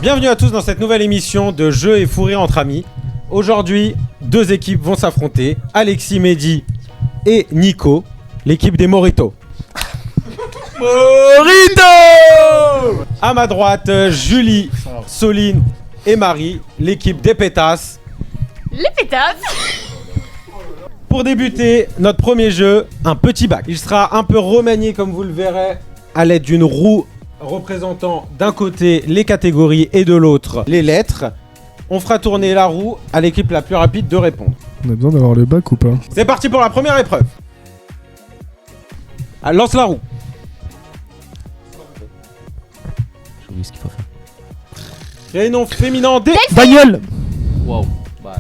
Bienvenue à tous dans cette nouvelle émission de Jeux et fou rire entre amis. Aujourd'hui, deux équipes vont s'affronter. Alexis, Mehdi et Nico, l'équipe des Moritos. Morito! À ma droite, Julie, Soline et Marie, l'équipe des Pétasses. Les pétasses. Pour débuter notre premier jeu, un petit bac. Il sera un peu remanié comme vous le verrez à l'aide d'une roue représentant d'un côté les catégories et de l'autre les lettres. On fera tourner la roue à l'équipe la plus rapide de répondre. On a besoin d'avoir le bac ou pas? C'est parti pour la première épreuve. Ah, lance la roue. J'ai oublié ce qu'il faut faire. Prénom féminin en D. Bagnole. Waouh.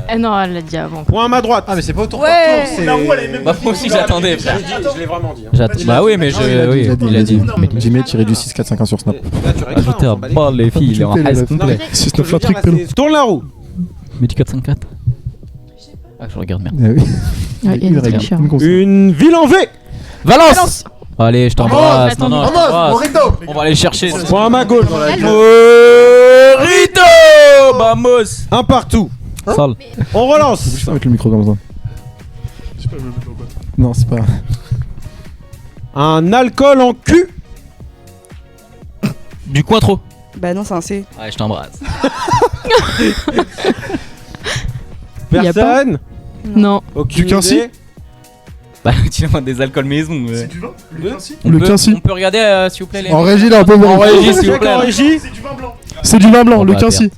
Ah non, elle l'a dit avant. Point à ma droite. Ah mais c'est pas au tour Ouais. par tour, c'est... Bah moi aussi j'attendais. Je l'ai vraiment dit. Bah oui mais il a dit. Jimmy tiré du 6-4-5-1 sur Snap. Ajoutez un bas les filles, il est en ice complet. C'est Snap un truc, pélo. Tourne la roue. Mehdi 454. Ah je regarde merde. Ah oui. Ouais, il y a une triche, hein. Une ville en V. Valence. Allez je t'embrasse. Attends, Non non je t'embrasse. On va aller chercher. Point à ma gauche. Morito. Vamos. Un partout. Sale. On relance. Je vais mettre le micro comme ça. Non c'est pas... Un alcool en cul. Du Cointreau. Bah non, c'est un C. Ouais je t'embrasse. Y a pas. Personne. Non. Aucune Du Quincy. idée. Bah tu vois des alcools maison. Le On Quincy. peut regarder s'il vous plaît les. En régie là, on peut En voir. régie s'il vous Check en plaît. régie. C'est du vin blanc, On le va Quincy.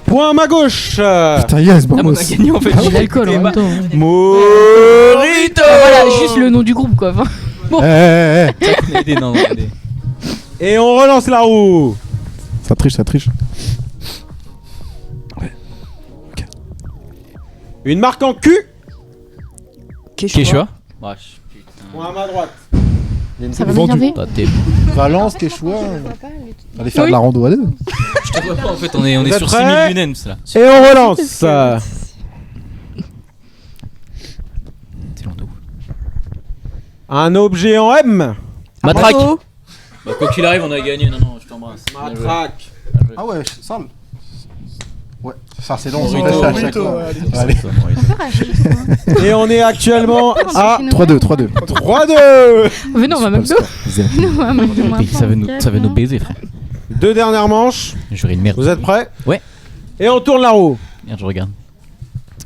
Point à ma gauche. Putain yes, Ah, mais on vamos. a gagné en fait. J'ai l'alcool en même temps. Morito. Voilà, juste le nom du groupe quoi. Enfin, Non, Et on relance la roue. Ça triche, ça triche. Une marque en cul. Quechua. Point à ma droite. ça va m'énerver. Valence, Quechua. Allez faire de la rando, allez. Je te vois pas en fait, on est Vous êtes sur prêts 6000 lunettes là. Et on relance. C'est long de ouf. Un objet en M. Matraque. Bah quoi qu'il arrive, on a gagné. Non non, je t'embrasse. Bien joué. Matraque. Ah ouais, sale. Ouais, ça c'est long, Morito, on fait ça à chaque fois. Allez. Et on est actuellement à 3-2, 3-2. 3-2. Venez, on va McDo. Venez, on va McDo. Ça veut nous baiser frère. Deux dernières manches. J'aurais une merde. Vous êtes prêts? Ouais. Et on tourne la roue. Merde, je regarde.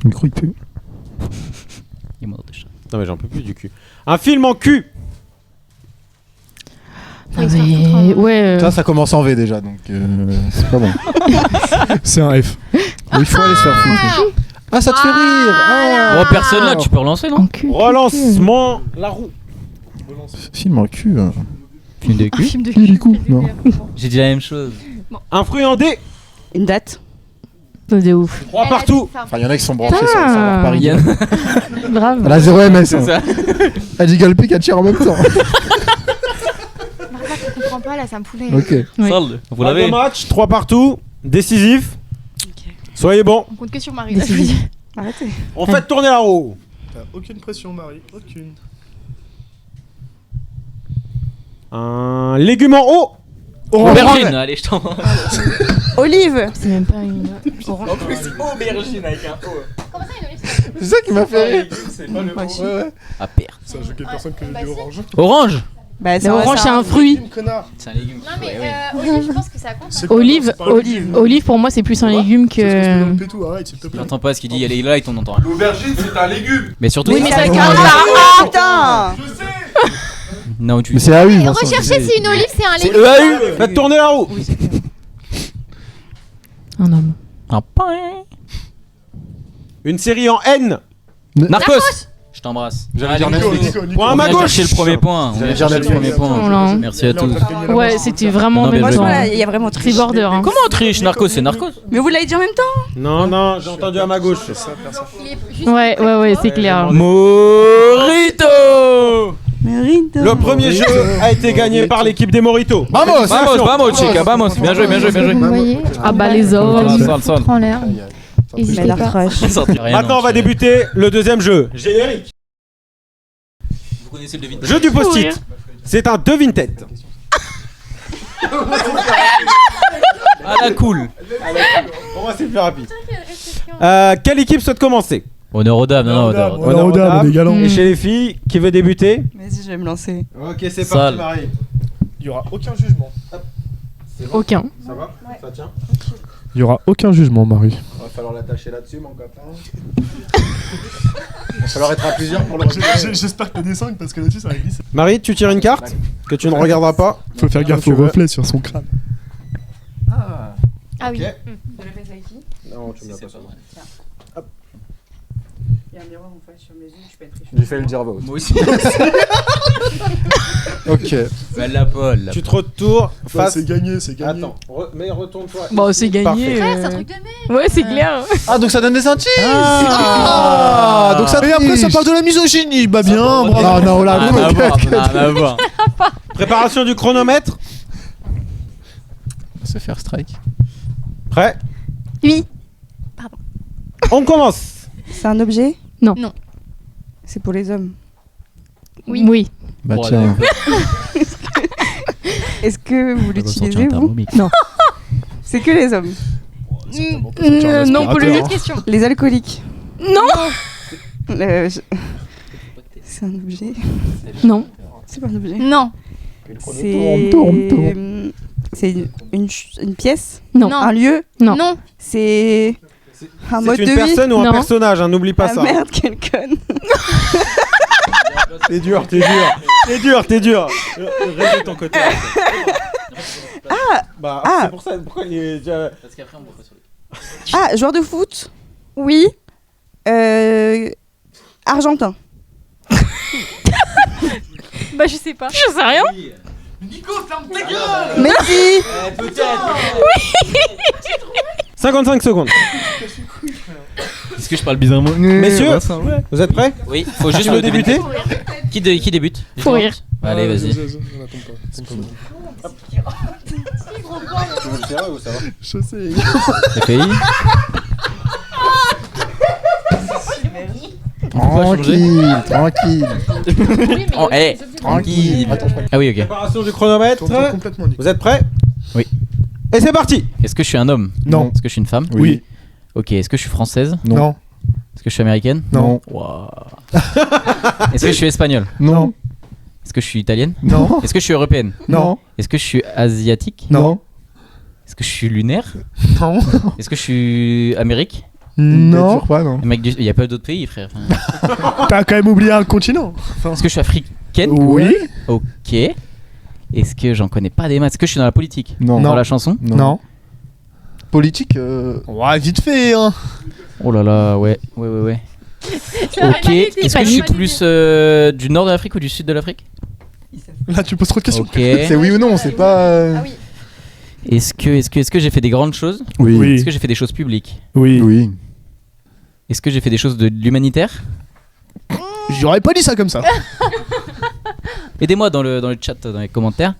Le micro il pue. Il est mort déjà. Non mais j'en peux plus du cul. Un film en cul. Ah mais ouais. Ça commence en V déjà, donc c'est pas bon. C'est un F. Il faut aller se faire foutre. Ah ça te fait rire. Ah. Oh personne là, tu peux relancer non? En cul. Relancement la roue. Film en cul. Film de Un cul. film de Du coup, non. J'ai dit la même chose. Un fruit en D. Une date. De ouf. 3 partout. Enfin, il y en a qui sont branchés sur leur Paris. Yann. Grave. Elle a 0 MS. C'est ça. Elle dit Galpic, elle tire en même temps. Je comprends pas là, ça me foulait. Ok. Oui. Sale. Vous Pas de l'avez? match, 3 partout. Décisif. Ok. Soyez bon. On compte que sur Marie. Décisif. Arrêtez. On fait tourner la roue. Aucune pression, Marie. Aucune. Un légume en haut. Aubergine. Allez, je t'embrasse. Olive. C'est même pas une. En plus, aubergine avec un O. Comment ça, une olive? C'est ça qui m'a fait rire. C'est pas le Ouais. À perte. Ça joue personne que bah du si. orange. Orange. Bah Mais orange, c'est un fruit. Connard. C'est un légume. Non mais Ouais, olive, je pense que ça compte. C'est Olive. pas un légume. Olive, pour moi, c'est plus un légume C'est ce que je te que. donne tout, arrête s'il te plaît. J'entends pas ce qu'il dit, il est là et on entend rien. L'aubergine, c'est un légume. Mais surtout, Oui, mais ça Ah putain. non, tu Mais c'est AU, Et Vincent. recherchez si une olive c'est un c'est légume. EAU. Faites tourner la roue. Un homme. Un pain. Une série en N. Narcos. Je t'embrasse. J'allais dire Allez, Netflix. Point à on ma vient gauche. chercher le premier point. On J'allais vient dire chercher le premier Netflix. point. Voilà. Merci à tous. Ouais, c'était vraiment Non, mais même je- temps. Franchement, là, il y a vraiment C'est triche. border. Hein. Comment on triche? Narcos, c'est Narcos. Mais vous l'avez dit en même temps. Non, non, j'ai entendu à ma gauche. Il est juste- Ouais, c'est clair. Morito. Mérite. Le premier jeu a été gagné par l'équipe des Moritos. Vamos. Vamos, chica, vamos. Bien joué, bien joué, bien joué. Vous voyez, Ah bah les hommes. Sale. en l'air. Mais N'hésitez la pas. crush. Maintenant, on va débuter le deuxième jeu. Générique. Vous connaissez le devine. Jeu du post-it. C'est un devine-tête. Ah la cool. Pour moi, c'est plus rapide. Quelle équipe souhaite commencer? Honneur aux dames, non, honneur aux dames. Honneur aux dames, on est galants. Et chez les filles, qui veut débuter? Vas-y, je vais me lancer. Ok, c'est Sale. parti, Marie. Il y aura aucun jugement. C'est bon? Aucun. Ça va? Ça tient? Il y aura aucun jugement, Marie. Il va falloir l'attacher là-dessus, mon copain. Il va falloir être à plusieurs pour le J'espère que t'as des 5 parce que là-dessus ça va glisser. Marie, tu tires une carte que tu ne regarderas pas. Faut faire gaffe Tu au veux. reflet sur son crâne. Ah oui. Ok. De la face avec qui? Non, tu Si, me l'as c'est pas pas ça. vrai. Il y a un miroir en face sur mes yeux, je peux être riche. J'ai fait le Gervais. Moi aussi. Ok. Bah, la Paul. Tu te retournes face. C'est gagné, c'est gagné. Attends, mais retourne-toi. Bon, c'est gagné. Parfait. Frère, c'est un truc de mec. Ouais, c'est clair. Ah, donc ça donne des indices. Ah. Donc ça Et après ça parle de la misogynie. Bah bien, bravo. Non, non, là, Rien à voir, rien à voir. Préparation du chronomètre. Se faire strike. Prêt? Oui. On commence. C'est un objet? Non. Non. C'est pour les hommes. Oui. Oui. Bah Bon, tiens. Est-ce que vous l'utilisez, vous? Thermomix. Non. C'est que les hommes. Non, pour Une le autre question. Les alcooliques. Non. C'est un objet? Non. C'est pas un objet. Non. C'est une pièce? Non. Non. Un lieu? Non. Non. C'est un mode C'est de une vie? personne ou un Non. personnage, hein, n'oublie pas Ah ça. merde, quelle conne. T'es dur, t'es dur. T'es dur, t'es dur. Reste de ton côté. Bah, Ah. c'est pour ça. Pourquoi il est déjà. Parce qu'après, on voit pas sur les. Ah, joueur de foot? Oui. Argentin. Bah, je sais pas. Je sais rien. Messi. 55 secondes. Est-ce que je parle bizarrement? Messieurs, vous êtes prêts? Oui, faut juste Tu veux débuter? Qui débute? Faut rire. Allez, vas-y. On attend pas. C'est pas bon. Tu veux le tirer ou ça va? Je sais. FPI. Tranquille, tranquille. Oh, allez, tranquille. Ah oui, ok. Préparation du chronomètre. T'entends complètement Nico. Vous êtes prêts? Oui. Et c'est parti. Est-ce que je suis un homme? Non. Est-ce que je suis une femme? Oui. Ok, est-ce que je suis française? Non. Est-ce que je suis américaine? Non. Waouh. Est-ce que je suis espagnole? Non. Est-ce que je suis italienne? Non. Est-ce que je suis européenne? Non. Est-ce que je suis asiatique? Non. Est-ce que je suis lunaire? Non. Est-ce que je suis Amérique? Non. Pas, non. Il y a pas d'autres pays, frère. Enfin, T'as quand même oublié un continent. est-ce que je suis africaine? Oui. Ok. Est-ce que j'en connais pas des maths? Est-ce que je suis dans la politique? Non. Dans la chanson? Non. Politique Ouais, vite fait, hein. Oh là là, ouais. Ok. Est-ce que je suis plus du nord de l'Afrique ou du sud de l'Afrique? Là, tu poses trop de questions. Ok. C'est oui ou non, c'est pas. Ah oui. Est-ce que j'ai fait des grandes choses? Oui. Est-ce que j'ai fait des choses publiques? Oui. Oui. Est-ce que j'ai fait des choses de l'humanitaire? J'aurais pas dit ça comme ça. Aidez-moi dans le chat, dans les commentaires.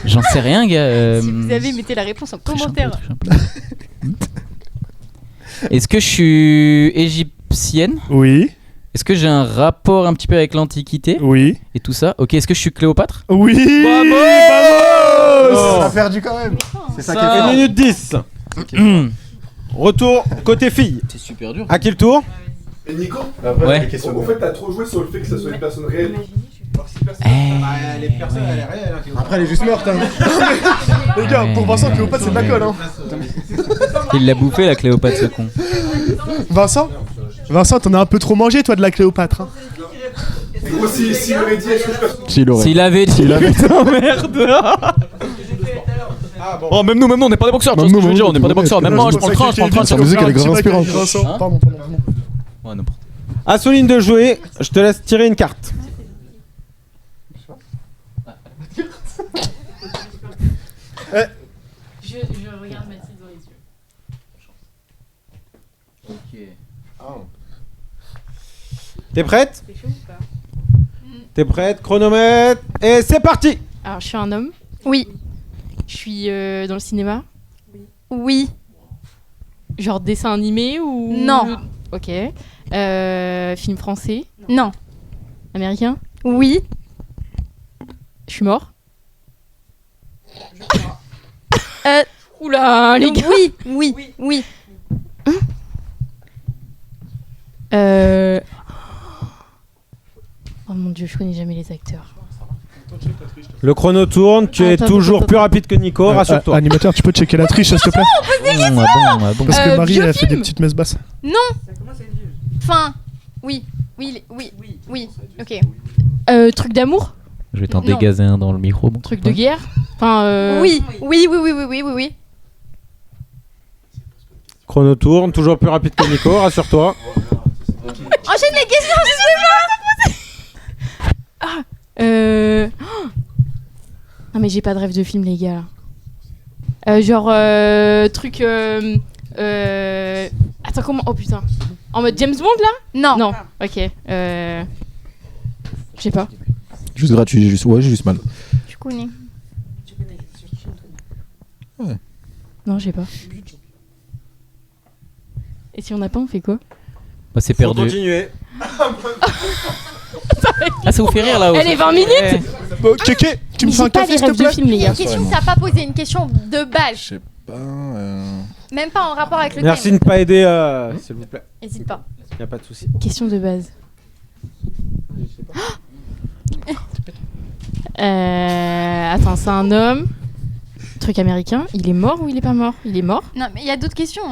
J'en sais rien, gars. Si vous avez, mettez la réponse en commentaire. Est-ce que je suis égyptienne? Oui. Est-ce que j'ai un rapport un petit peu avec l'Antiquité Oui. et tout ça? Ok, est-ce que je suis Cléopâtre? Oui. Oh. On a perdu quand même. C'est ça qui est 1 fait. minute 10. Retour côté filles. C'est super dur. À qui le tour? Et Nico, Ouais. en fait, t'as trop joué sur le fait que ça soit une personne réelle. Les personnes, elles sont réelles. Après, elle est juste morte. Hein. Les gars, pour Vincent, Cléopâtre, c'est de la colle, hein. Il l'a bouffé la Cléopâtre, ce con. Vincent, t'en as un peu trop mangé, toi, de la Cléopâtre. Hein. Moi, s'il aurait dit, est-ce que je peux. S'il aurait. S'il avait dit. Putain, merde. Oh, même nous, on n'est pas des boxeurs, tu vois ce que je veux dire, on n'est pas des boxeurs. Même moi, je prends le train, Sa musique, elle est grave inspirante. Hein Pardon. Ouais, n'importe. Assouline de jouer, je te laisse tirer une carte. Je regarde Mathilde dans les yeux. Ok. T'es prête? C'est chaud ou pas? T'es prête? Chronomètre. Et c'est parti! Alors, je suis un homme. Oui. Je suis dans le cinéma. Oui. Genre dessin animé ou. Non. Ok. Film français. Non. Américain. Oui. Je suis mort. Oula, les gars. Oui. Oh mon dieu, je connais jamais les acteurs. Le chrono tourne, tu es Attends, toujours attends, plus rapide que Nico, rassure-toi. Animateur, tu peux checker la triche, s'il te plaît? bon. Parce que Marie, vieux elle fait des film. petites messes basses. Enfin, oui. Ok. Truc d'amour? Je vais t'en Non. dégazer un dans le micro. Bon. Truc de guerre? Enfin, Oui. Chrono tourne, toujours plus rapide que Nico, rassure-toi. Enchaîne les questions, Non mais j'ai pas de rêve de film les gars. Genre truc attends comment oh putain. En mode James Bond là? Non. OK. Je sais pas. Juste gratuit, j'ai juste mal. Tu connais. Non, je sais pas. Et si on n'a pas, on fait quoi? Bah, c'est Faut perdu. continuer. Ah, ça vous fait rire là-haut. Elle est 20 minutes. Bon, Kéké, tu me Mais fais un j'ai pas café, les s'il te rêves de plaît? film les gars. Une question que t'as pas posée, une question de base. Je sais pas. Même pas en rapport avec le Merci de thème. ne pas aider, s'il vous plaît. Hésite pas. Y a pas de souci. Question de base. Attends, c'est un homme. Truc américain. Il est mort ou il est pas mort? Il est mort. Non, mais il y a d'autres questions.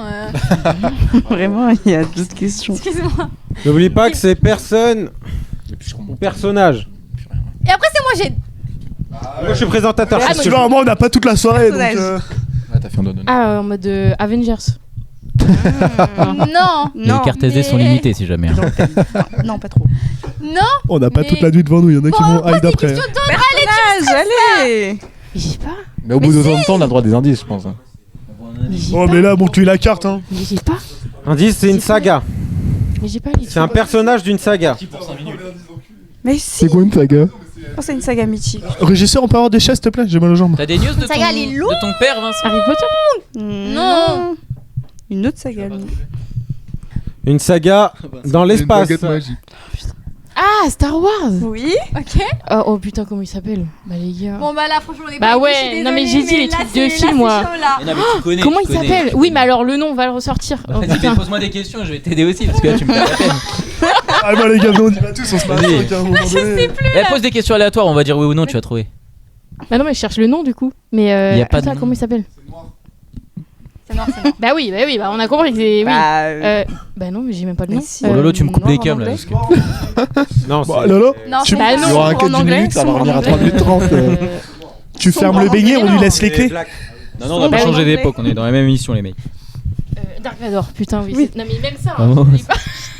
Vraiment, il y a d'autres questions. Excuse-moi. N'oublie pas que c'est personne ou personnage. Et après, c'est moi, j'ai. Moi, je suis présentateur. Ah, je suis Parce que là, moi, on n'a pas toute la soirée, donc... Personnage. Ah, t'as fait un doigt d'honneur. Ah, en mode Avengers. Non. Les cartes SD sont mais- limitées si jamais. hein. Non, pas trop. Non. On n'a pas Mais- toute la nuit devant nous, il y en a qui vont hide après. Personnage, allez. Mais j'ai pas. Mais au bout de temps, on a le droit à des indices, je pense. Mais j'ai Oh, pas. mais là, montre-lui la carte, hein. Mais j'ai pas. Indice, c'est une saga. Mais j'ai pas les C'est un personnage d'une saga. Mais si. quoi une saga? Oh, c'est une saga mythique. Régisseur, on peut avoir des chaises, s'il te plaît? J'ai mal aux jambes. T'as des news de ton, Saga, elle est lourde. de ton père, Vincent? Harry Potter. Non. Une autre saga. Une saga dans l'espace. Ah, Star Wars. Oui. Ok. Oh putain, comment il s'appelle? Bah les gars. Bon, bah là, franchement, on est Bah pas ouais, je suis non, mais désolée, j'ai dit les là, trucs c'est- de là, film, c'est moi. chaud, là. Non, mais tu connais. Comment tu il connais, s'appelle? tu Oui, connais. mais alors le nom, on va le ressortir. Oh, Vas-y, putain. pose-moi des questions, je vais t'aider aussi parce que là tu me perds la peine. Ah, bah, les gars, on y va tous, on se marre Vas-y. avec un moment donné. Eh, pose des questions aléatoires, on va dire oui ou non, tu vas trouver. Bah non, mais je cherche le nom du coup. Mais Y a pas de attends, nom. comment il s'appelle? C'est noir, c'est noir. Bah oui, bah on a compris que c'est. Oui. Bah, Bah non, mais j'ai même pas le mais nom. si. Oh Lolo, tu me coupes noir les en câbles là. anglais. Parce que- Non, Bon, c'est- Lolo, Non, Tu- c'est pas Il y non. aura un cut en d'une anglais, minute, ça va sombre revenir en à 30 minutes 30. tu fermes le beignet, on lui laisse les clés. Black. Non, non, on a pas Sombre changé anglais. d'époque, on est dans la même émission, les mecs. Dark Vador, putain, oui. Oui. Non, mais même ça. Vraiment. j'oublie pas.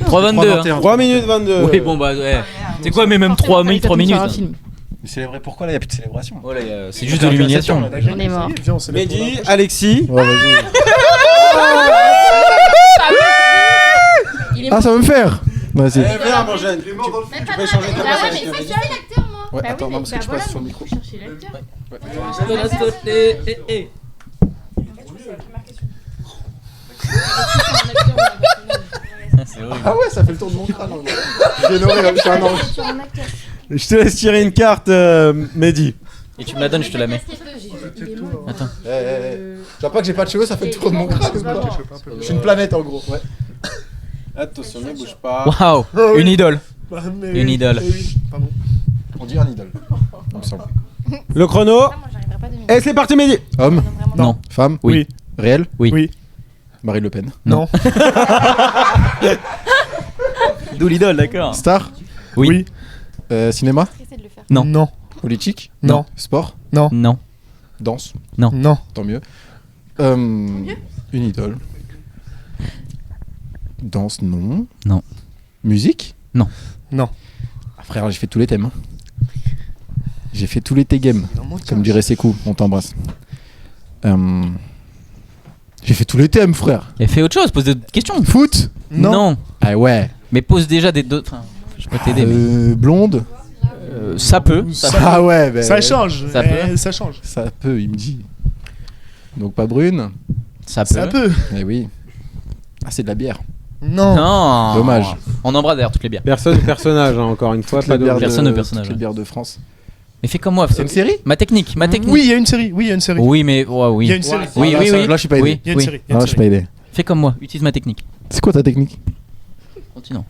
3,22. Hein. 3 minutes 22. Oui, bon bah ouais. C'est quoi, mais même 3 minutes, 3 minutes. Faire un hein. film. Mais célébrer pourquoi là? Y a plus de célébration. Voilà, c'est juste de l'humiliation. On est mort. Viens, on se lève. Mehdi, Alexis. Ouais, vas-y. Il est Ah, mort. ça va me faire. Vas-y. Viens, mon jeune. Tu peux échanger ta Bah place ouais, avec mais Mehdi. c'est ça l'acteur, moi. Ouais, Bah attends, oui, non, parce mais que je bah passe voilà, sur le micro. faut chercher l'acteur. Ah ouais, ça fait le tour de mon crâne. Je vais nourrir comme un ange. Je te laisse tirer une carte, Mehdi. Et tu me la donnes, je te la mets. Attends. Tu vois pas que j'ai pas de cheveux, ça fait le tour de mon crâne ou quoi? Je suis une planète en gros. Ouais. Attention, ne bouge pas. Waouh, une idole. Bah, mais Une oui. idole. Eh oui, pardon. On dit un idole. Il me semble. Le chrono. Moi, j'arriverai pas à deviner. Et c'est parti, Mehdi. Homme, Non. femme, Oui. réel, Oui. Oui. Marine Le Pen. Non. D'où l'idole, d'accord. Star, Oui. cinéma, Essaie de le faire. Non. Non. politique, Non. sport, Non. danse, Non. tant mieux. Une idole. Danse, non. Non. Musique? Non. Non. Ah, frère, j'ai fait tous les thèmes. J'ai fait tous les T-games, comme dirait Sekou, on t'embrasse. J'ai fait tous les thèmes, frère. Et fais autre chose, pose des questions. Foot? Non. Ah ouais. Mais pose déjà des d'autres. Enfin, je peux t'aider, mais. Blonde? Ça peut. Ça peut. Ah ouais, bah, Ça change. Ça peut. Ça change. Ça peut, il me dit. Donc pas brune? Ça peut. Ça peut. Eh oui. Ah, c'est de la bière. Non. Non. Dommage. On embrasse d'ailleurs toutes les bières. Personne ou personnage, hein, encore une fois. Toutes Pas les bières de... Personne de, au personnage, toutes les ouais. bières de France. Mais fais comme moi. C'est une série? Ma technique. Oui, il y a une série. Oui, mais oui. Il y a une série. Oui. Là, je suis pas aidé. Il y a une série. Ah, je suis pas aidé. Fais comme moi. Utilise ma technique. C'est quoi ta technique? Continue.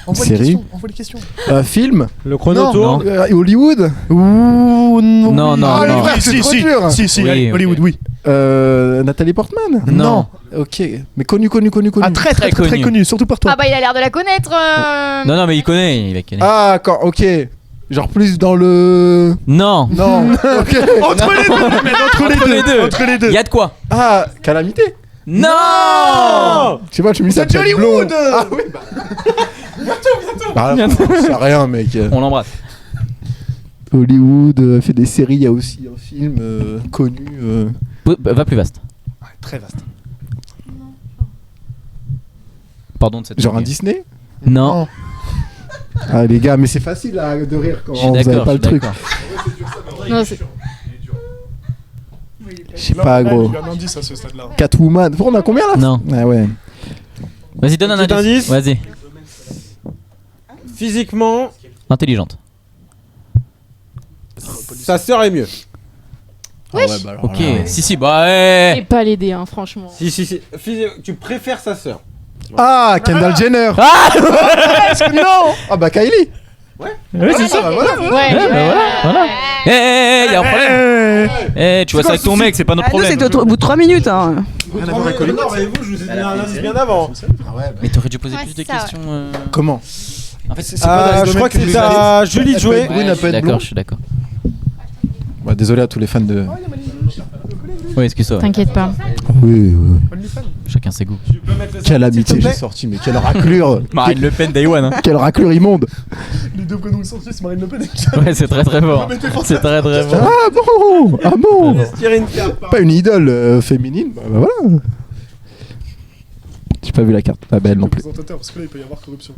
Envoie Série. les questions. Film? Le chrono Non, tourne. Hollywood? Ouh, Non, non, Ah, non. frère, c'est trop dur. Si, Oui, allez, ok. Hollywood, oui. Nathalie Portman? Non. Ok. Mais connu. Ah, très connu, surtout pour toi. Ah bah il a l'air de la connaître. Non, mais il connaît. Il va connaître. Ah, d'accord, ok. Genre plus dans le. Non. Non. Ok. Entre les deux. Il y a de quoi? Ah, Calamité? Non. Je sais pas, tu me dis ça. C'est Hollywood. Ah oui, bah. Bientôt. Bah, c'est rien, mec. On l'embrasse. Hollywood fait des séries, il y a aussi un film connu. Va plus vaste. Très vaste. Pardon de cette. Genre un Disney? Non. Ah les gars, mais c'est facile là, de rire quand Je suis vous avez d'accord. pas le truc. Non, c'est- Je sais pas, gros. Il y a un indice à ce stade-là. Catwoman. On a combien là? Non. Ah ouais. Vas-y, donne un Petit indice. indice. Vas-y. Physiquement, Intelligente. sa sœur est mieux. Ah ouais, bah alors Ok. là, Si, bah ouais. Et pas l'aider, hein, franchement. Si. Tu préfères sa sœur. Ah, Kendall Jenner. Non. Ah bah Kylie. Ouais, c'est ça. Ah, bah, voilà. Ouais, Voilà. Eh, y a un problème. Eh, tu vois ça avec ton mec, c'est pas notre Ah, nous, problème. c'est au bout de 3 minutes. Hein. Rien à voir avec Colin. Non, mais vous, je vous ai donné un indice bien avant. Ah ouais, bah. Mais t'aurais dû poser Ouais, plus de c'est ça, questions. Comment? En fait, c'est Je crois que c'est à Julie de jouer. Brune, elle peut être blonde. Je suis d'accord. Bah désolé à tous les fans de. Oui, excuse-toi. T'inquiète pas. Oui. Chacun ses goûts. Quelle amitié j'ai sorti, mais quelle raclure. Marine Le Pen, Day One. Hein. Quelle raclure immonde. Les deux prénoms sortis, c'est Marine Le Pen. Ouais, c'est très fort. C'est très fort. Ah bon. Tirer une carte. Pas une idole féminine. Bah voilà. J'ai pas vu la carte. Pas belle non plus. Présentateur, parce que là, il peut y avoir corruption.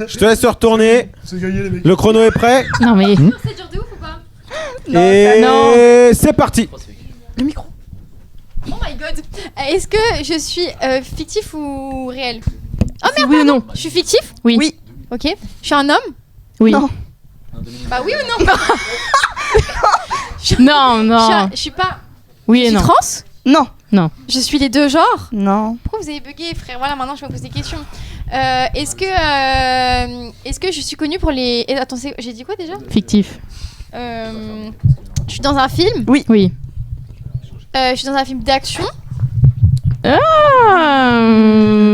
Je te laisse retourner. C'est gagné, les mecs. Le chrono est prêt. Non, mais. C'est dur de ouf ou pas? Et c'est parti. Le micro. Oh my god. Est-ce que je suis fictif ou réel? Oh merde, Oui ou non? je suis fictif? Oui. Oui. Ok. Je suis un homme? Oui. Non. Bah oui ou non? Non, non. Je suis pas. Oui Je et suis non. trans? Non. Je suis les deux genres? Non. Pourquoi vous avez bugué, frère? Voilà, maintenant je me pose des questions. Est-ce que je suis connue pour les. Attends, j'ai dit quoi déjà? Fictif. Je suis dans un film? Oui. Je suis dans un film d'action? Ah,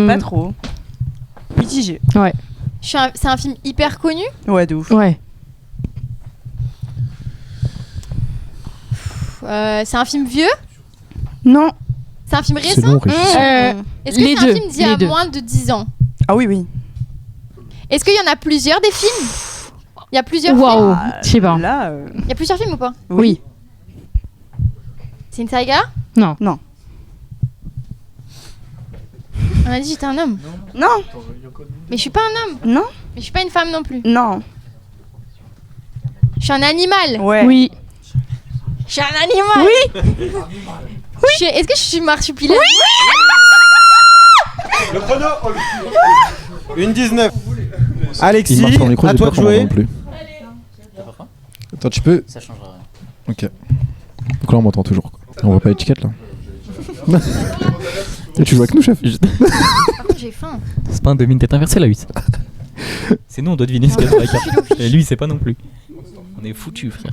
Pas trop. Mitigé. C'est un film hyper connu? Ouais, de ouf. Ouais. C'est un film vieux? Non. C'est un film C'est récent? long, Régis. Est-ce que les c'est un deux, film d'il y les a deux. moins de 10 ans? Ah oui, oui. Est-ce qu'il y en a plusieurs des films? Il y a plusieurs films? Waouh. Je sais pas. Là, Il y a plusieurs films ou pas? Oui. C'est une saga? Non. Non. On a dit j'étais un homme. Non. Mais je suis pas un homme. Non. Mais je suis pas une femme non plus. Non. Je suis un animal. Ouais. Oui. Je suis un animal. Oui. Est-ce que je suis marsupilami? Le chrono. Une 19. Alexis, Il marche sur le micro, à j'ai toi pas de compris jouer. non plus. Attends, tu peux. Ça changera rien. Ok. Donc là, on m'entend toujours. Quoi. On voit pas l'étiquette là. Et tu joues avec nous, chef? Par contre, j'ai faim. C'est pas un demi-tête inversée là, 8. C'est nous, on doit deviner ce qu'il y a sur la carte. Et lui, il sait pas non plus. On est foutu, frère.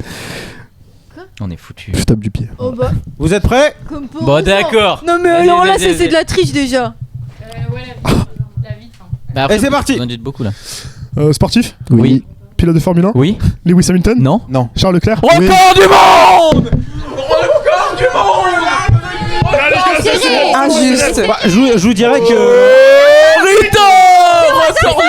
Quoi? On est foutu. Je tape du pied. Oh bah, Vous êtes prêts? comme pour. Bon, d'accord. Non, mais Vas-y, alors là, vas-y, c'est de la triche déjà. La vie. Bah, après, Et c'est parti. Vous en dites beaucoup là. Sportif, Oui. pilote de Formule 1, Oui. Lewis Hamilton, Non. Non. Charles Leclerc. Record du monde. Injuste. Bah, je vous dirais que. Rito.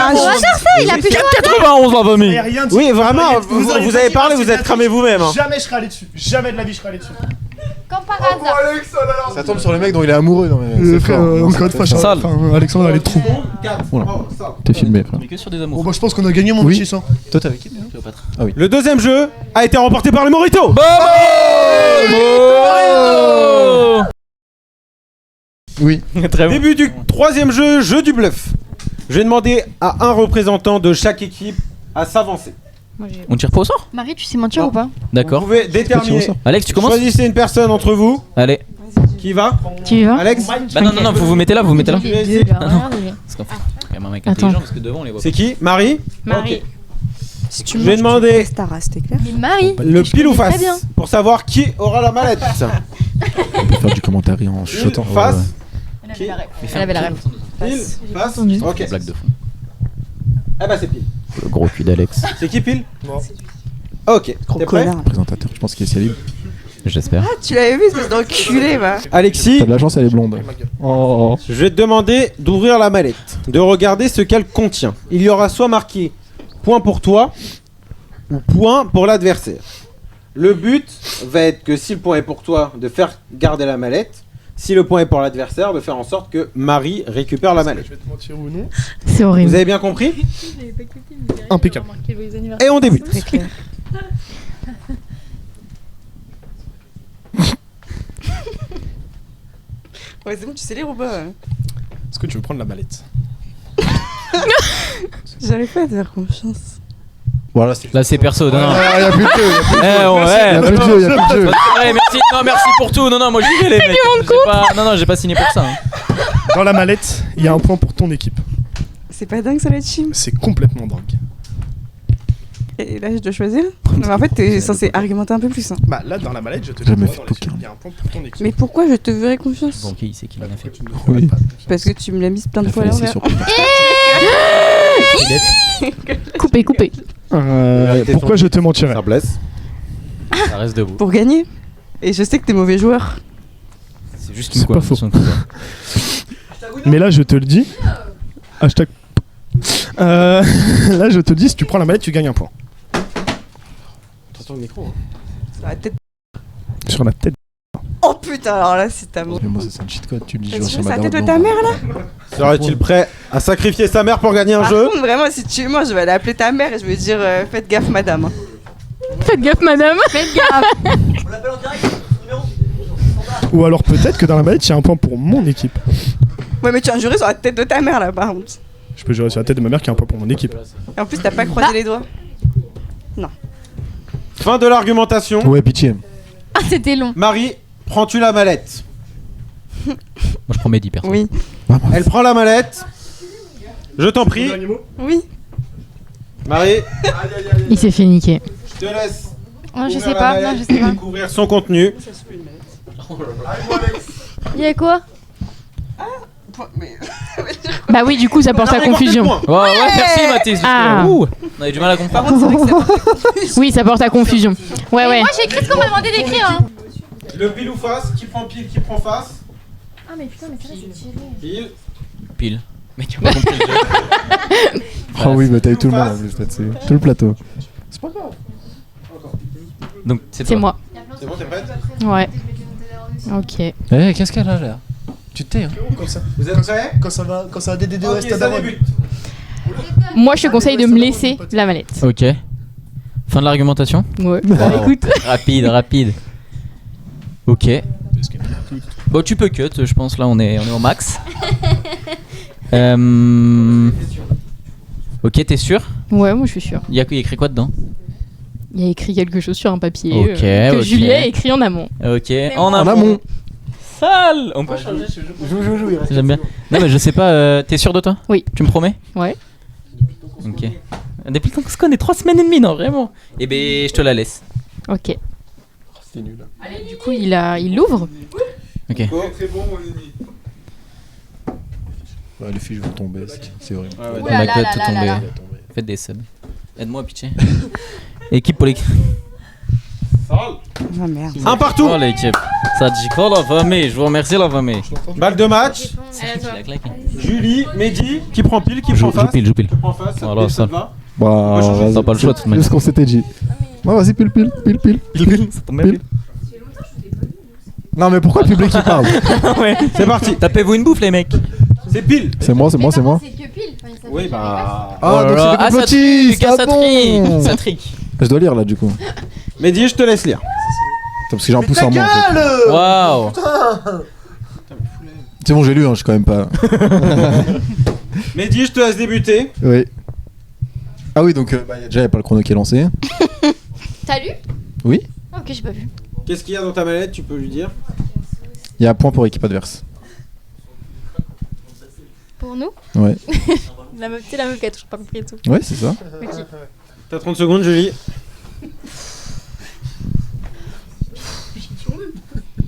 Injuste. Il a plus de 91 la famille. Rien dit. Oui, vraiment, vous avez parlé, vous êtes cramé vous-même. hein. Jamais je serai allé dessus. Jamais de la vie je serai allé dessus. comme par hasard. Ça tombe sur le mec dont il est amoureux. Non, mais c'est fort. Encore une fois, Sale. Alexandre, elle est trop. T'es filmé, frère. Mais que sur des Bon, amours. bah, je pense qu'on a gagné mon Oui. petit. Hein. Toi, t'es avec qui? Cléopâtre. Le deuxième jeu a été remporté par le Morito. Oui. Très bon. Début du troisième jeu, jeu du bluff. Je vais demander à un représentant de chaque équipe à s'avancer. On tire pas au sort? Marie, tu sais mentir Non. ou pas? Vous D'accord. pouvez déterminer. Alex, tu commences? Choisissez une personne entre vous. Allez. Qui va? Tu y vas? Alex? Bah non, non, non, vous vous mettez là, vous vous mettez là. Les deux, là, regardez-les. Parce qu'en fait, il y a un mec Attends. intelligent parce que devant on les voit. C'est qui? Marie? Marie. Ok. Si tu Je vais demander c'était clair. Mais Marie, le pile ou très face bien. pour savoir qui aura la mallette. On peut faire du commentaire en chuchotant. Pile, face, Elle avait la rêve. pile, face. Entendu. Ok. Blague de fond. Eh bah c'est pile. Le gros cul d'Alex. C'est qui pile? Moi. Ok. T'es prêt? Présentateur, je pense qu'il est libre. J'espère. Tu l'avais vu, espèce d'enculé, va. Alexis, T'as de la chance, elle est blonde. Oh. je vais te demander d'ouvrir la mallette, de regarder ce qu'elle contient. Il y aura soit marqué point pour toi ou point pour l'adversaire. Le but va être que si le point est pour toi, de faire garder la mallette. Si le point est pour l'adversaire, de faire en sorte que Marie récupère la mallette. Je vais te mentir ou non. C'est Vous horrible. avez bien compris? Impeccable. Et on débute. Très clair. Ouais, c'est bon, tu sais lire ou pas? Est-ce que tu veux prendre la mallette? J'arrive pas à te faire confiance. Voilà, Là c'est perso, non, non. Il y a plus de jeu. Eh ouais. Il y a plus de jeu, il y a plus de jeu. Ouais, merci, non, merci pour tout. Non, non, moi j'y vais les mecs. J'ai pas... Non, non, j'ai pas signé pour ça. hein. Dans la mallette, il y a un point pour ton équipe. C'est pas dingue, ça, la team. C'est complètement dingue. Et là, je dois choisir. Non, mais en fait, t'es censé argumenter un peu plus. Hein. Bah là, dans la mallette, je te dis Jamais dans fait les poker. yeux, il y a un point pour ton équipe. Mais pourquoi je te ferais confiance? Bon, ok, il sait qui l'a fait. Tu ne Oui. ferais pas confiance. Parce que tu me l'as mise plein de Il a fois fait à laisser l'envers. sur Coupé, coupé. Pourquoi je te mentirais? Ça blesse. Ça reste debout. Pour gagner. Et je sais que t'es mauvais joueur. C'est juste C'est une pas faux. conversation. Mais là, je te le dis. Hashtag. Là, je te le dis, si tu prends la mallette, tu gagnes un point. Attention le micro. Sur la tête. Sur la tête. Oh putain, alors là, c'est ta mot. Mais moi, c'est un cheat code. Tu me dis, je Est-ce vois que sur c'est ma la tête de dame, ta non. mère là? Serait-il prêt à sacrifier sa mère pour gagner un Par jeu? contre, vraiment, si tu es moi, je vais aller appeler ta mère et je vais dire faites gaffe, madame. hein. Faites gaffe, madame. Faites gaffe. Ou alors peut-être que dans la mallette, il y a un point pour mon équipe. Ouais, mais tu as juré sur la tête de ta mère là, par contre. Je peux jurer sur la tête de ma mère qu'il y a un point pour mon équipe. Et en plus, t'as pas croisé les doigts. Fin de l'argumentation. Ouais, pitié. Ah, c'était long. Marie, prends-tu la mallette? Moi je prends mes 10 personnes. Oui. Elle prend la mallette. Je t'en prie. Oui. Marie, Il s'est fait niquer. je te laisse Oh, je ouvrir sais la pas, mallette non, je sais et pas. découvrir son contenu. Il y a quoi? Mais... Bah oui, du coup, ça porte à confusion. Point. Ouais, ouais, merci Mathis. Ah. Ouh, on avait du mal à Par comprendre. contre, c'est vrai que c'est Oui, ça porte à confusion. Ouais, ouais. Moi, j'ai écrit ce qu'on m'a demandé d'écrire. Hein. Le pile ou face? Qui prend pile, qui prend face? Ah, mais putain, mais ça, c'est tiré. Pile. Pile. Mais tu as pas compris le jeu. Oh oui, bah t'as eu tout le monde en plus là-dessus. Tout le plateau. Donc c'est C'est toi. moi. C'est bon, t'es prête? Ouais. Ok. Eh, qu'est-ce qu'elle a là? Tu te tais, hein? Comme ça. Vous êtes prêts? Quand ça va des DDoS, Ok, ça débute. Moi, je te conseille de me laisser la mallette. Ok. Fin de l'argumentation. Ouais. Wow. Bah écoute. Rapide, rapide. Ok. Bon, tu peux cut, je pense. Là, on est au max. Ok, t'es sûr? Ouais, moi, je suis sûre. Il y a écrit quoi dedans? Il y a écrit quelque chose sur un papier Ok, que ok. Julie a écrit en amont. Ok. En amont. Sale. On peut changer. Joue. J'aime bien. Non, mais je sais pas. T'es sûr de toi? Oui. Tu me promets? Ouais. Ok. Depuis le temps qu'on se connaît, 3 semaines et demie, non, vraiment. Eh ben, je te la laisse. Ok. C'était nul. Allez, du coup, il l'ouvre. Ok. Très très bon, mon ennemi. Ouais, les filles, je vais tomber. C'est horrible. On Ouh là va là cut là là tomber. là. Faites des subs. Aide-moi, pitié. Équipe pour l'équipe. Ah merde. Un partout. Oh, l'équipe. Ça dit quoi la famille? Je vous remercie, la famille. Balle de match. C'est qui l'a claqué? Julie, Mehdi, qui prend pile, qui prend Joue face? pile, joue pile. Qui prend face? Voilà, ça ça. te va? Bah, changer, t'as pas le choix, de toute C'est manière. ce qu'on s'était dit. Ouais, vas-y, pile. Ça tombe bien. Non, mais pourquoi le public il parle? Ouais. C'est parti. Tapez-vous une bouffe, les mecs. C'est pile. C'est moi. C'est que pile. Enfin, ça Oui, fait bah. Ah, donc c'est des ça complotistes. trique, Ah ça bon. trique. Ça trique. Je dois lire là du coup. Mehdi, je te laisse lire. Parce que j'ai un pouce en moins. En fait. Waouh. C'est bon, j'ai lu, hein, je suis quand même pas. Mehdi, je te laisse débuter. Oui. Ah oui, donc déjà, il n'y a pas le chrono qui est lancé. T'as lu? Oui. Ok, j'ai pas vu. Qu'est-ce qu'il y a dans ta mallette, tu peux lui dire? Il y a un point pour équipe adverse. Pour nous? Ouais. C'est la meuf qui a toujours pas compris et tout. Ouais, c'est ça. Ok. T'as 30 secondes, Julie.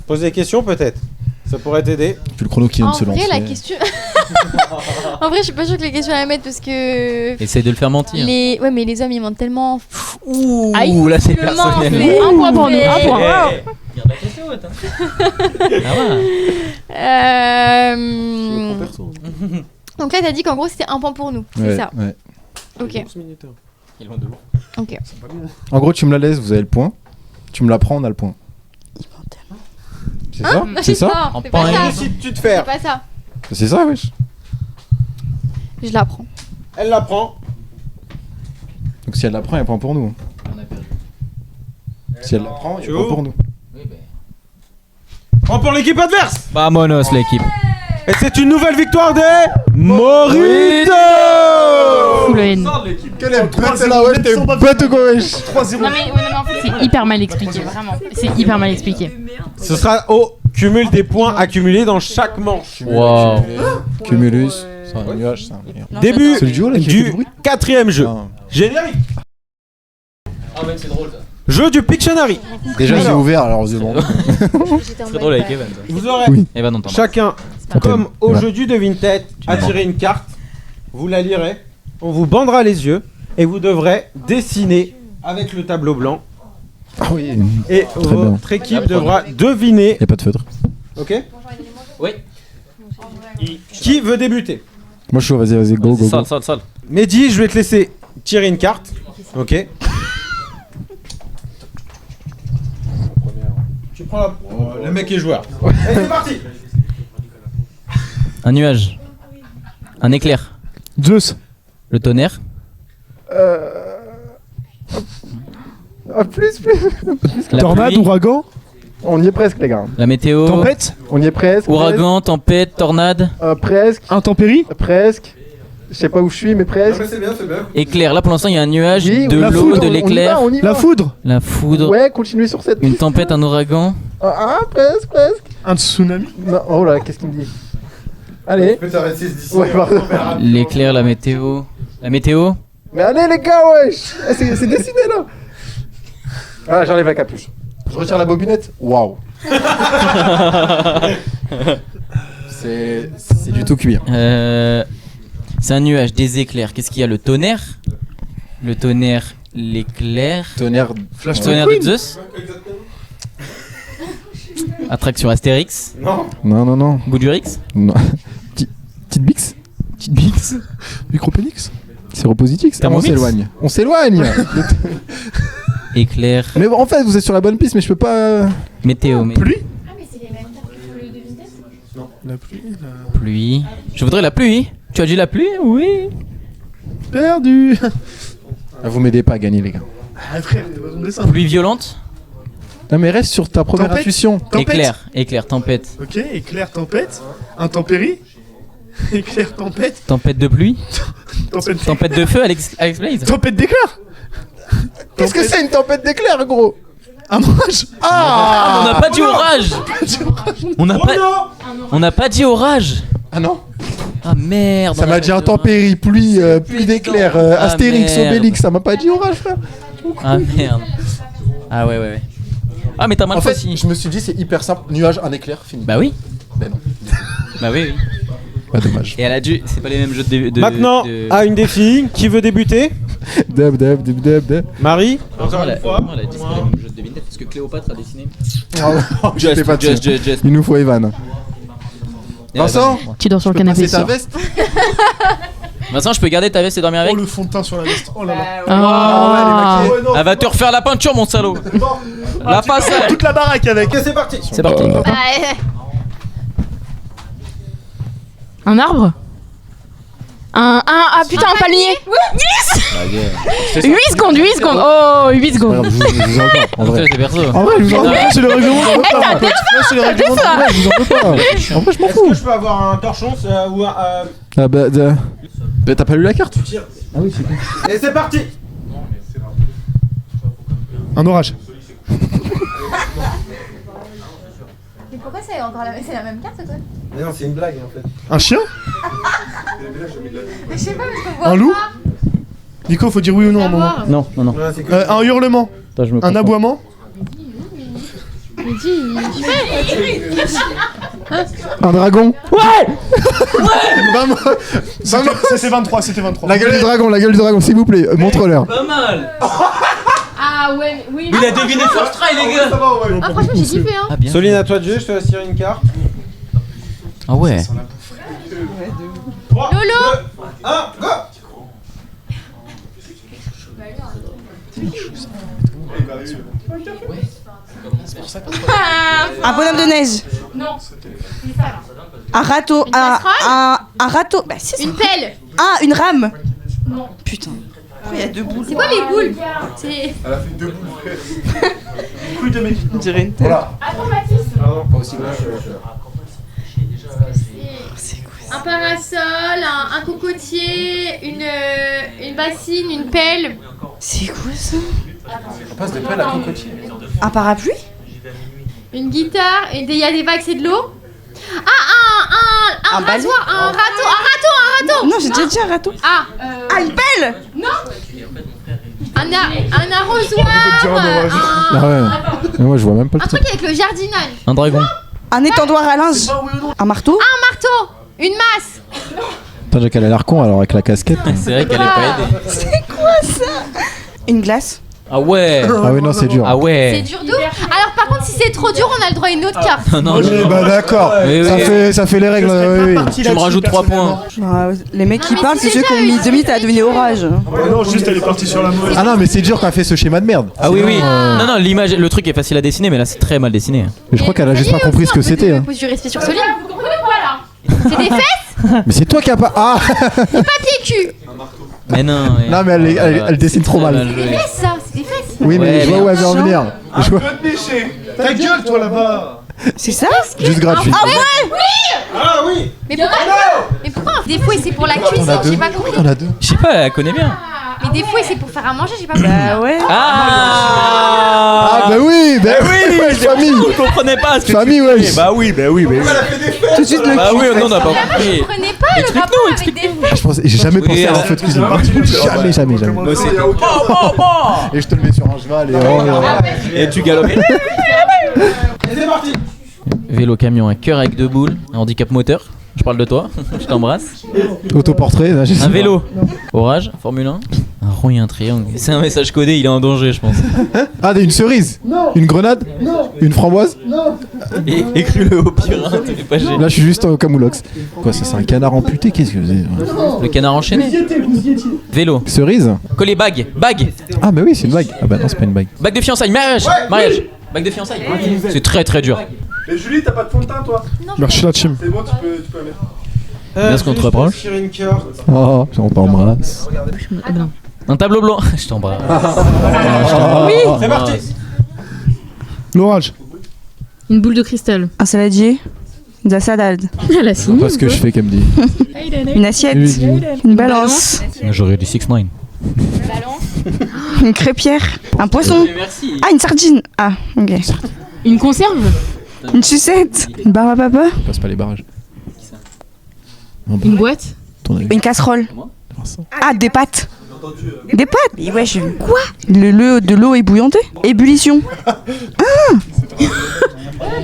Pose des questions peut-être. Ça pourrait t'aider. Puis le chrono qui vient En de se lancer. vrai, la question. En vrai, je suis pas sûre que les questions à la mettre parce que. Essaye de le faire mentir. Ouais, mais les hommes ils mentent tellement. Ouh, Aïe. là c'est Simplement, personnel. mais- Un point pour nous, un point. Regarde la question, Donc là, t'as dit qu'en gros c'était un point pour nous, c'est Ouais, ça. ouais. Ok. Ok. En gros, tu me la laisses, vous avez le point. Tu me la prends, on a le point. C'est ça? C'est ça? Non, c'est pas ça. Décide tu te C'est faire. pas ça. C'est ça, wesh. Je la prends. Elle la prend. Donc si elle la prend, il y a un point pour nous. Si elle la prend, il y a un point pour nous. Prends pour l'équipe adverse. Vamonos l'équipe. Et c'est une nouvelle victoire des Morito. Full haine. Quelle est là, wesh, t'es bête ou quoi, wesh? 3-0. Non mais en fait c'est hyper mal expliqué, vraiment. C'est hyper mal expliqué. Ce sera au cumul des points accumulés dans chaque manche. Waouh. Cumulus, c'est un nuage, c'est un meilleur. Début C'est le duo là qui fait du du bruit? 4ème jeu. Ah. Générique. Ah mec c'est drôle ça. Jeu du Pictionary. Déjà, j'ai ouvert, alors c'est bon. C'est drôle avec Evan. Vous aurez Oui. Evan on t'entend. chacun, pas comme au Voilà. jeu du devine-tête, à mens. tirer une carte. Vous la lirez. On vous bandera les yeux. Et vous devrez dessiner avec le tableau blanc. Ah oui. Et Très bien. votre équipe devra deviner. Y a pas de feutre. Ok? Oui. Qui veut débuter? Moi, je suis chaud, vas-y, go, go, go. Sale. Mehdi, je vais te laisser tirer une carte. Ok. Tu prends la. Oh, le mec est joueur. Et c'est parti. Un nuage. Un éclair. Zeus. Le tonnerre. La Tornade, pluie, ouragan. On y est presque, les gars. la météo. Tempête. On y est presque. Ouragan, tempête, tornade. Presque. Intempérie. Presque. Je sais pas où je suis, mais presque. C'est bien, c'est bien. Éclair. Là pour l'instant il y a un nuage, Oui, de la l'eau, foudre, de on y l'éclair. va, on y va. La foudre. La foudre. Ouais, continuez sur cette. Une tempête, un ouragan. Presque. Un tsunami. Non, oh là, qu'est-ce qu'il me dit? Allez. peux t'arrêter d'ici. Ouais, pardon. L'éclair, la météo. La météo. Mais allez, les gars, wesh. C'est dessiné là. Ah, j'enlève la capuche. Je retire la bobinette. Waouh. C'est du tout cuir. C'est un nuage, des éclairs. Qu'est-ce qu'il y a? Le tonnerre. Le tonnerre, l'éclair. Tonnerre. Flash Tonnerre de Zeus. Attraction Astérix. Non. Non. Boudurix. Non. Petite bix. Petite bix. Micropénix. Séropositif. On Thermomix. s'éloigne. On s'éloigne. Éclair. Mais bon, en fait, vous êtes sur la bonne piste, mais je peux pas. Météo. Pluie. Ah, mais c'est les mêmes tables que le devine-tête. La pluie. Pluie. Je voudrais la pluie. Tu as dit la pluie? Oui. Perdu. Ah, vous m'aidez pas à gagner, les gars. Ah frère, t'es pas ton dessin. Pluie violente. Non, mais reste sur ta première Tempête. intuition. Tempête. Éclair, tempête. Ok, éclair, tempête. Intempérie. Éclair, tempête. Tempête de pluie. Tempête. Tempête de feu, Alex Blaze. Tempête d'éclair. Qu'est-ce que c'est une tempête d'éclair, gros? Un orage. Ah, on n'a pas dit orage. On n'a pas dit orage. Ah non? Ah merde. Ça on a m'a pas dit intempérie, pluie, pluie d'éclair, Ah, Astérix, merde. Obélix, ça m'a pas dit orage, frère. Ah merde. Ah ouais. Ah mais t'as mal En fait, aussi. je me suis dit, c'est hyper simple, nuage, un éclair, fini. Bah oui. Ben non. Bah oui. Pas dommage. Et elle a dû. C'est pas les mêmes jeux de. Maintenant, à une des filles, qui veut débuter? Dab. Marie. Encore une fois. Elle a dit c'est pas les mêmes jeux de devinette parce que Cléopâtre a dessiné. J'étais pas dessus. Just. Il nous faut Evan. Vincent, Tu dors sur le peux canapé. passer ta sûr. veste? Vincent, je peux garder ta veste et dormir avec? Oh le fond de teint sur la veste. Oh là là. Ah. Elle va te refaire la peinture, mon salaud. La façade. Toute la baraque avec. Ok, c'est parti. C'est parti. Un arbre. Ah putain, un palmier. Yes. 8 secondes. Oh, 8 secondes. Je vous en veux pas, en vrai. C'est perso. En vrai, je vous en veux pas. C'est le règlement. C'est le règlement. En vrai, je vous en veux pas. En vrai, je m'en Est-ce fous. que je peux avoir un torchon ou un. Ah bah, Mais t'as pas lu la carte? Ah oui, c'est bon. Et c'est parti. Un orage. Mais pourquoi c'est encore c'est la même carte ou quoi? Mais non, c'est une blague en fait. Un chien? Je sais pas, parce qu'on voit Un loup? pas. Nico, faut dire oui ou non à un moment. Non, non, non. Un hurlement? Attends, je me Un confonds. aboiement? Mais dis, Un dragon? Ouais. C'était 23, c'était 23. La gueule du dragon, s'il vous plaît, montre-leur. Pas mal. Ah ouais, oui. Il a deviné first try, les gars. Ah, franchement, j'ai kiffé, hein. Ah, bien. Soline, à toi de jouer, je te laisse tirer une carte. Ah ouais. 3, Lolo 2, 1, go. Un bonhomme de neige. Non. Un râteau. Une casserole Un râteau. Bah, c'est ça. Une pelle. Ah, une rame. Non. Putain. Pourquoi il y a deux boules? C'est quoi les boules? C'est. Elle a fait 2 boules, frère. On dirait une tête. Voilà. Attends, Mathis. Pardon, pas aussi loin. Un parasol, un cocotier, une bassine, une pelle. C'est quoi ça? On passe de pelle à cocotier. Un parapluie? Une guitare, et il y a des vagues, c'est de l'eau. Ah, un Un balai? rasoir, un râteau. Non, j'ai déjà dit un râteau. Ah, Ah, une pelle! un arrosoir. Ah ouais. Mais moi je vois même pas le Un truc. truc avec le jardinage. Un dragon. Un étendoir à linge. Un marteau? Un marteau. Une masse. Putain, j'ai qu'elle a l'air con alors avec la casquette. C'est vrai qu'elle est pas aidée. C'est quoi ça? Une glace? Ah ouais. Ah oui, non, c'est dur. Ah C'est ouais. dur d'où? Alors par contre, si c'est trop dur, on a le droit à une autre carte. Non, Oui, bah d'accord. Oui, Ça oui. fait les règles. Oui, oui. Tu me rajoutes 3 points. Les mecs qui mais parlent, c'est c'est ceux qui ont mis 2 minutes à deviner orage. Non, juste elle est partie sur la mauvaise. Ah non, mais c'est dur quand elle fait ce schéma de merde. Ah oui, oui. Non, non, l'image, le truc est facile à dessiner, mais là c'est très mal dessiné. Mais je crois qu'elle a juste pas compris ce que c'était. hein. Pose du respect sur Soline. Vous comprenez pas là? C'est des fesses? Mais c'est toi qui as pas. Ah Papier cul. Mais non. ouais. Non, mais elle dessine trop Très mal. C'est des joué. fesses ça, c'est des fesses. Oui, mais Ouais, je vois mais où elle veut en venir. Je vois- Peu de déchets. Ta gueule, toi là-bas. C'est ça? Juste gratuit. Ah ouais. Ah oui. Mais pourquoi des fouets c'est pour la cuisine, j'ai pas compris. On a deux. Je sais pas, elle connaît bien. Mais des fouets c'est pour faire à manger, j'ai pas compris. Bah ouais. Ah bah oui, bah oui, famille. Vous comprenez pas ce que Famille, tu ouais. fais. Bah oui, bah oui, bah oui. Tout de suite le Bah cul. oui, non, on n'a pas Vous compris. comprenez pas le rapport avec des fouets. J'ai jamais Oui, pensé à alors, un feu de cuisine. Jamais. Et je te le mets sur un cheval et oh là là. Et tu galopes. Et c'est parti. Vélo camion, un cœur avec 2 boules, un handicap moteur. Je parle de toi, je t'embrasse. Autoportrait. là, je sais Un pas. vélo, orage, Formule 1. Un rond et un triangle. C'est un message codé, il est en danger, je pense. Ah, une cerise. Une grenade. Une framboise. Et écris-le au pire, hein, t'es pas gêné. Là, je suis juste au camoulox. Quoi, ça c'est un canard amputé? Qu'est-ce que c'est? Le canard enchaîné. Vélo, Cerise. collier bague, bague, Ah, bah oui, c'est une bague. Ah, bah non, c'est pas une bague. bague de fiançailles, mariage, mariage. Bague de fiançailles. C'est très très dur. Et Julie, t'as pas de fond de teint, toi? Merci la team. C'est bon, tu peux la mettre. Bien ce qu'on te reproche. Tirer une carte. Oh, on t'embrasse. Un tableau blanc. Je t'embrasse. Oui. C'est parti. L'orage. Une boule de cristal. Un saladier. De la salade. Elle a signé. Pas ce que je fais qu'elle me dit. Une assiette. Une balance. J'aurais dit 6ix9ine. Une crêpière. Un poisson. Merci. Ah, une sardine. Ah, ok. Une conserve. Une sucette. Une barre à papa. On passe pas les barrages. Une boîte. Ton avis. Une casserole. Ah, des pâtes. Des pâtes. Mais ouais, quoi? De l'eau ébouillantée. Ébullition.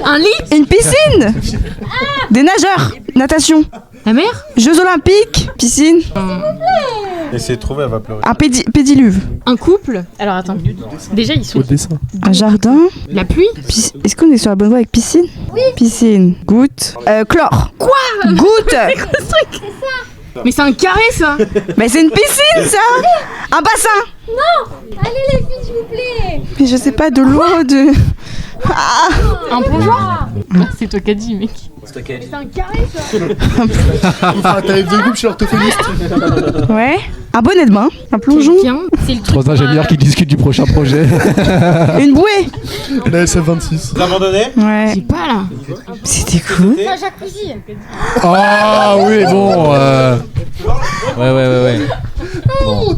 Un lit. Une piscine. Des nageurs. Natation. La mer. Jeux olympiques. Piscine. Essayez de trouver, elle va pleurer. Un pédiluve. Un couple. Alors attends. Déjà ils sont. Au dessin. Un jardin. La pluie. Est-ce qu'on est sur la bonne voie avec piscine? Oui. Piscine. Goutte. Chlore. Quoi? Goutte. Mais c'est un carré ça. Mais c'est une piscine ça. Un bassin. Allez les filles, s'il vous plaît. Mais je sais pas, de l'eau, de... Ah. Un plongeoir. C'est toi qui as dit mec. C'est un carré ça. T'avais deux groupes chez l'orthophoniste. Ouais. Un bonnet de bain. Un plongeon. Quelqu'un, c'est le truc. Trois ingénieurs qui discutent du prochain projet. Une bouée. La SF26. Vous abandonnez? Ouais. J'ai pas là. C'était cool. Un jacuzzi. Ah oui, bon. Ouais. Bon.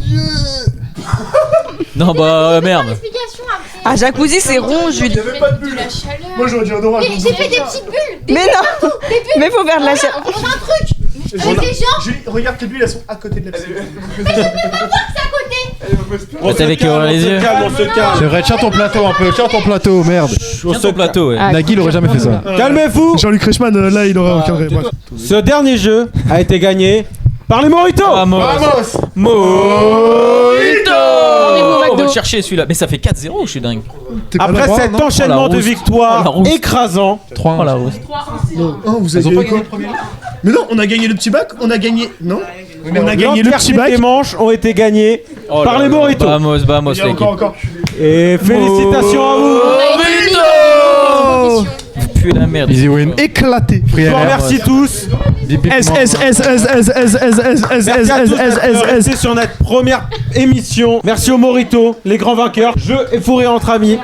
Non, bah merde. Ah, jacuzzi, c'est rond, Jules. De la chaleur. Moi j'aurais dit un orage. J'ai fait des petites bulles. Mais non. Mais faut faire de la chaleur. On fait un truc. Avec des gens. Julie, regarde tes bulles, elles sont à côté de la piscine. On t'avais que ouvrir les yeux. On se calme. C'est vrai, tiens ton plateau un peu, tiens ton plateau, merde. Tiens ton plateau, ouais. Ah, Nagui, il aurait jamais fait ça. Calmez-vous. Jean-Luc Reichmann, là, il aurait encadré. Bref. Ce dernier jeu a été gagné par les Moritos. Vamos. Rendez-vous au On va McDo. le chercher celui-là. Mais ça fait 4-0, je suis dingue. T'es pas Après d'accord, cet non enchaînement Oh, la de rousse. Oh, victoires la rousse. écrasant, 3 Oh la rose. Oh, vous Ils avez ont pas gagné gagné quoi le premier. Mais non, on a gagné le petit bac, on a gagné. Non on a gagné le l'entièreté petit bac. des manches ont été gagnées Oh par là les là. Moritos. Vamos, Il y a l'équipe. encore. Et félicitations à vous. Vous puez la merde. Easy win. Éclaté. Je vous remercie tous. Merci à tous d'être restés sur notre première émission. Merci aux Moritos, les grands vainqueurs. Jeu et fourré entre amis.